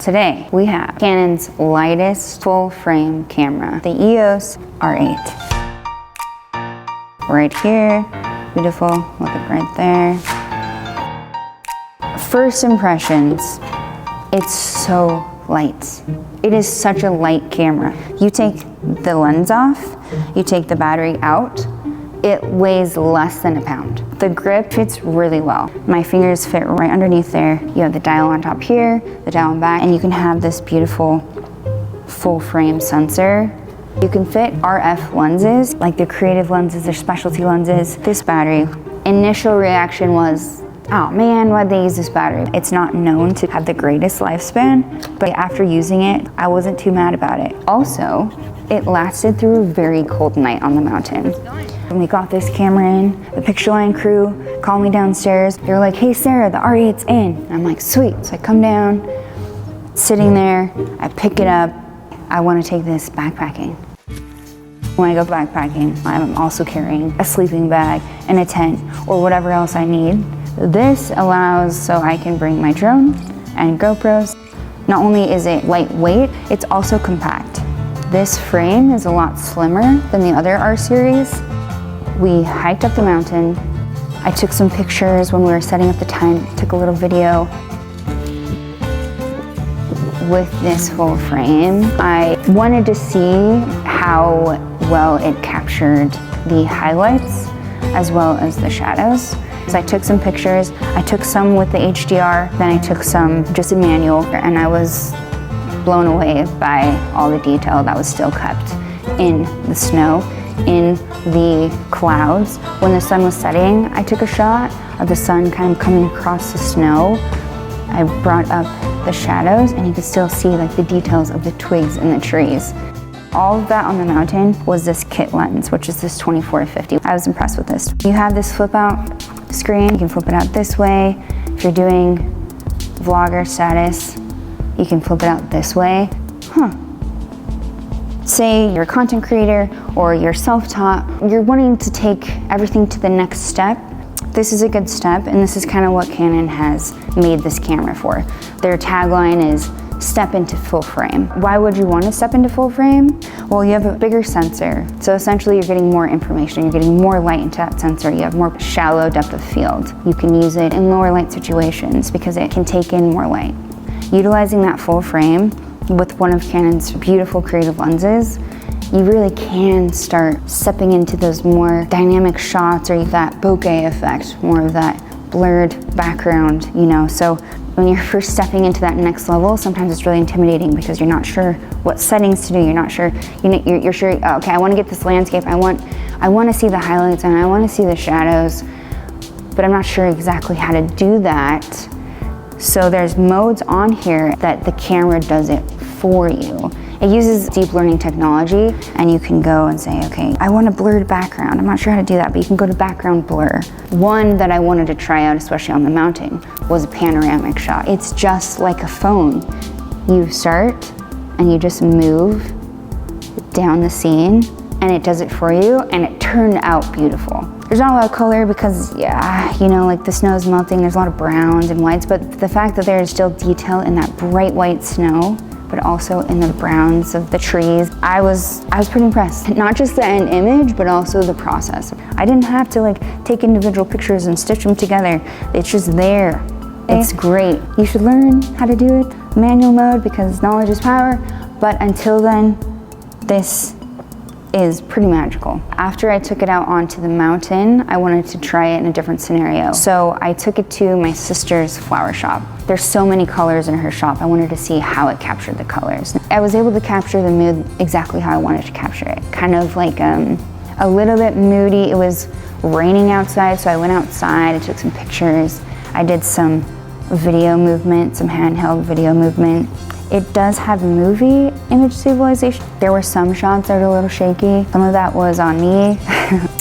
Today we have Canon's lightest full frame camera, the EOS R8. Right here, beautiful, look at right there. First impressions, it's so light. It is such a light camera. You take the lens off, you take the battery out, it weighs less than a pound. The grip fits really well. My fingers fit right underneath there. You have the dial on top here, the dial on back, and you can have this beautiful full frame sensor. You can fit RF lenses, like the creative lenses, their specialty lenses. This battery, initial reaction was, oh man, why'd they use this battery? It's not known to have the greatest lifespan, but after using it, I wasn't too mad about it. Also, it lasted through a very cold night on the mountain. When we got this camera in, the picture line crew called me downstairs. They were like, hey Sarah, the R8's in. And I'm like, sweet. So I come down, sitting there, I pick it up. I want to take this backpacking. When I go backpacking, I'm also carrying a sleeping bag and a tent or whatever else I need. This allows so I can bring my drone and GoPros. Not only is it lightweight, it's also compact. This frame is a lot slimmer than the other R series. We hiked up the mountain. I took some pictures when we were setting up the tent, took a little video. With this full frame, I wanted to see how well it captured the highlights as well as the shadows. So I took some pictures. I took some with the HDR, then I took some just in manual, and I was blown away by all the detail that was still kept in the snow, in the clouds. When the sun was setting, I took a shot of the sun kind of coming across the snow. I brought up the shadows, and you could still see like the details of the twigs and the trees. All of that on the mountain was this kit lens, which is this 24-50. I was impressed with this. You have this flip out screen. You can flip it out this way. If you're doing vlogger status, you can flip it out this way. Say you're a content creator or you're self-taught, you're wanting to take everything to the next step. This is a good step, and this is kind of what Canon has made this camera for. Their tagline is step into full frame. Why would you want to step into full frame? Well, you have a bigger sensor. So essentially you're getting more information, you're getting more light into that sensor, you have more shallow depth of field. You can use it in lower light situations because it can take in more light. Utilizing that full frame with one of Canon's beautiful creative lenses, you really can start stepping into those more dynamic shots or that bokeh effect, more of that blurred background, you know. So when you're first stepping into that next level, sometimes it's really intimidating because you're not sure what settings to do. You're not sure, you're sure, okay, I want to get this landscape. I want to see the highlights and I want to see the shadows, but I'm not sure exactly how to do that. So there's modes on here that the camera does it for you. It uses deep learning technology, and you can go and say, okay, I want a blurred background. I'm not sure how to do that, but you can go to background blur. One that I wanted to try out, especially on the mountain, was a panoramic shot. It's just like a phone. You start and you just move down the scene and it does it for you, and it turned out beautiful. There's not a lot of color because, yeah, you know, like the snow is melting, there's a lot of browns and whites, but the fact that there is still detail in that bright white snow, but also in the browns of the trees, I was pretty impressed. Not just the end image, but also the process. I didn't have to like take individual pictures and stitch them together. It's just there. It's great. You should learn how to do it manual mode because knowledge is power, but until then, this is pretty magical. After I took it out onto the mountain, I wanted to try it in a different scenario. So I took it to my sister's flower shop. There's so many colors in her shop. I wanted to see how it captured the colors. I was able to capture the mood exactly how I wanted to capture it. Kind of like a little bit moody. It was raining outside, so I went outside, I took some pictures. I did some video movement, some handheld video movement. It does have movie image stabilization. There were some shots that were a little shaky. Some of that was on me,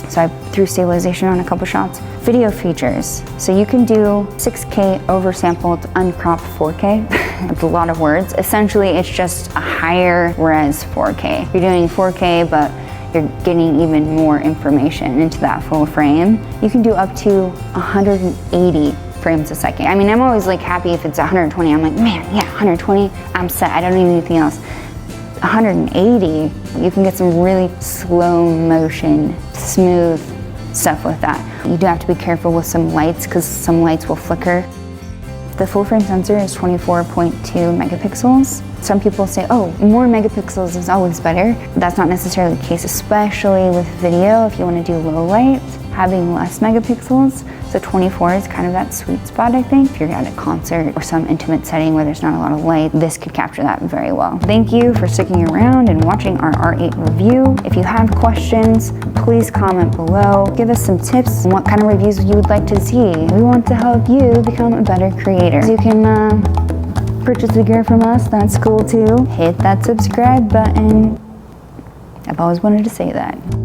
so I threw stabilization on a couple shots. Video features. So you can do 6K oversampled, uncropped 4K. That's a lot of words. Essentially, it's just a higher res 4K. You're doing 4K, but you're getting even more information into that full frame. You can do up to 180 frames a second. I mean, I'm always like happy if it's 120. I'm like, man, yeah, 120, I'm set. I don't need anything else. 180, you can get some really slow motion, smooth stuff with that. You do have to be careful with some lights because some lights will flicker. The full frame sensor is 24.2 megapixels. Some people say, oh, more megapixels is always better. That's not necessarily the case, especially with video. If you want to do low light, having less megapixels, so 24 is kind of that sweet spot, I think. If you're at a concert or some intimate setting where there's not a lot of light, this could capture that very well. Thank you for sticking around and watching our R8 review. If you have questions, please comment below. Give us some tips on what kind of reviews you would like to see. We want to help you become a better creator. You can purchase the gear from us, that's cool too. Hit that subscribe button. I've always wanted to say that.